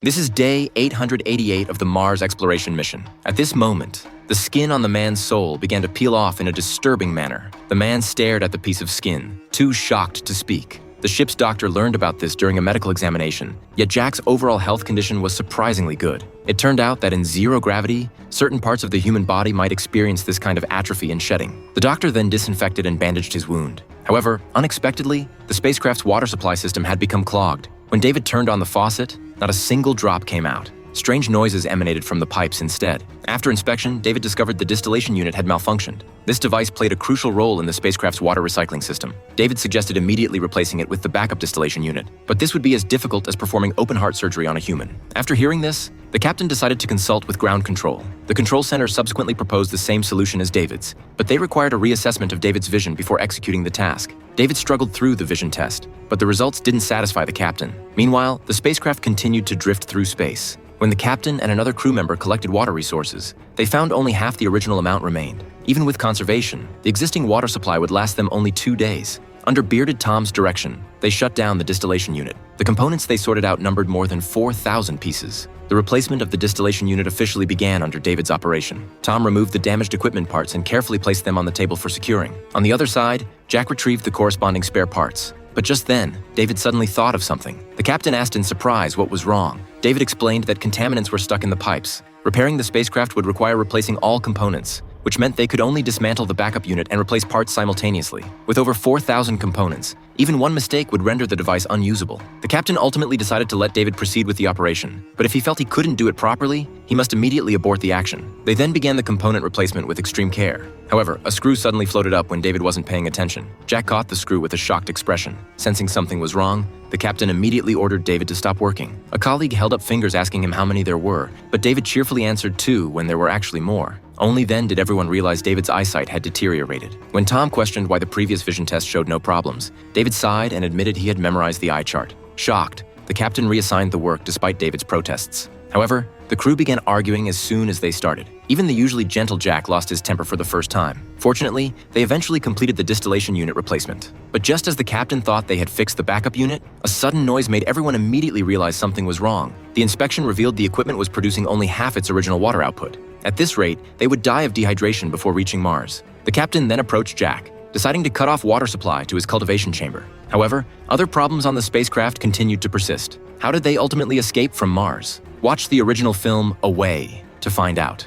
This is day 888 of the Mars exploration mission. At this moment, the skin on the man's soul began to peel off in a disturbing manner. The man stared at the piece of skin, too shocked to speak. The ship's doctor learned about this during a medical examination, yet Jack's overall health condition was surprisingly good. It turned out that in zero gravity, certain parts of the human body might experience this kind of atrophy and shedding. The doctor then disinfected and bandaged his wound. However, unexpectedly, the spacecraft's water supply system had become clogged. When David turned on the faucet, not a single drop came out. Strange noises emanated from the pipes instead. After inspection, David discovered the distillation unit had malfunctioned. This device played a crucial role in the spacecraft's water recycling system. David suggested immediately replacing it with the backup distillation unit, but this would be as difficult as performing open-heart surgery on a human. After hearing this, the captain decided to consult with ground control. The control center subsequently proposed the same solution as David's, but they required a reassessment of David's vision before executing the task. David struggled through the vision test, but the results didn't satisfy the captain. Meanwhile, the spacecraft continued to drift through space. When the captain and another crew member collected water resources, they found only half the original amount remained. Even with conservation, the existing water supply would last them only 2 days. Under Bearded Tom's direction, they shut down the distillation unit. The components they sorted out numbered more than 4,000 pieces. The replacement of the distillation unit officially began under David's operation. Tom removed the damaged equipment parts and carefully placed them on the table for securing. On the other side, Jack retrieved the corresponding spare parts. But just then, David suddenly thought of something. The captain asked in surprise what was wrong. David explained that contaminants were stuck in the pipes. Repairing the spacecraft would require replacing all components, which meant they could only dismantle the backup unit and replace parts simultaneously. With over 4,000 components, even one mistake would render the device unusable. The captain ultimately decided to let David proceed with the operation, but if he felt he couldn't do it properly, he must immediately abort the action. They then began the component replacement with extreme care. However, a screw suddenly floated up when David wasn't paying attention. Jack caught the screw with a shocked expression. Sensing something was wrong, the captain immediately ordered David to stop working. A colleague held up fingers asking him how many there were, but David cheerfully answered 2 when there were actually more. Only then did everyone realize David's eyesight had deteriorated. When Tom questioned why the previous vision test showed no problems, David sighed and admitted he had memorized the eye chart. Shocked, the captain reassigned the work despite David's protests. However, the crew began arguing as soon as they started. Even the usually gentle Jack lost his temper for the first time. Fortunately, they eventually completed the distillation unit replacement. But just as the captain thought they had fixed the backup unit, a sudden noise made everyone immediately realize something was wrong. The inspection revealed the equipment was producing only half its original water output. At this rate, they would die of dehydration before reaching Mars. The captain then approached Jack, deciding to cut off water supply to his cultivation chamber. However, other problems on the spacecraft continued to persist. How did they ultimately escape from Mars? Watch the original film Away to find out.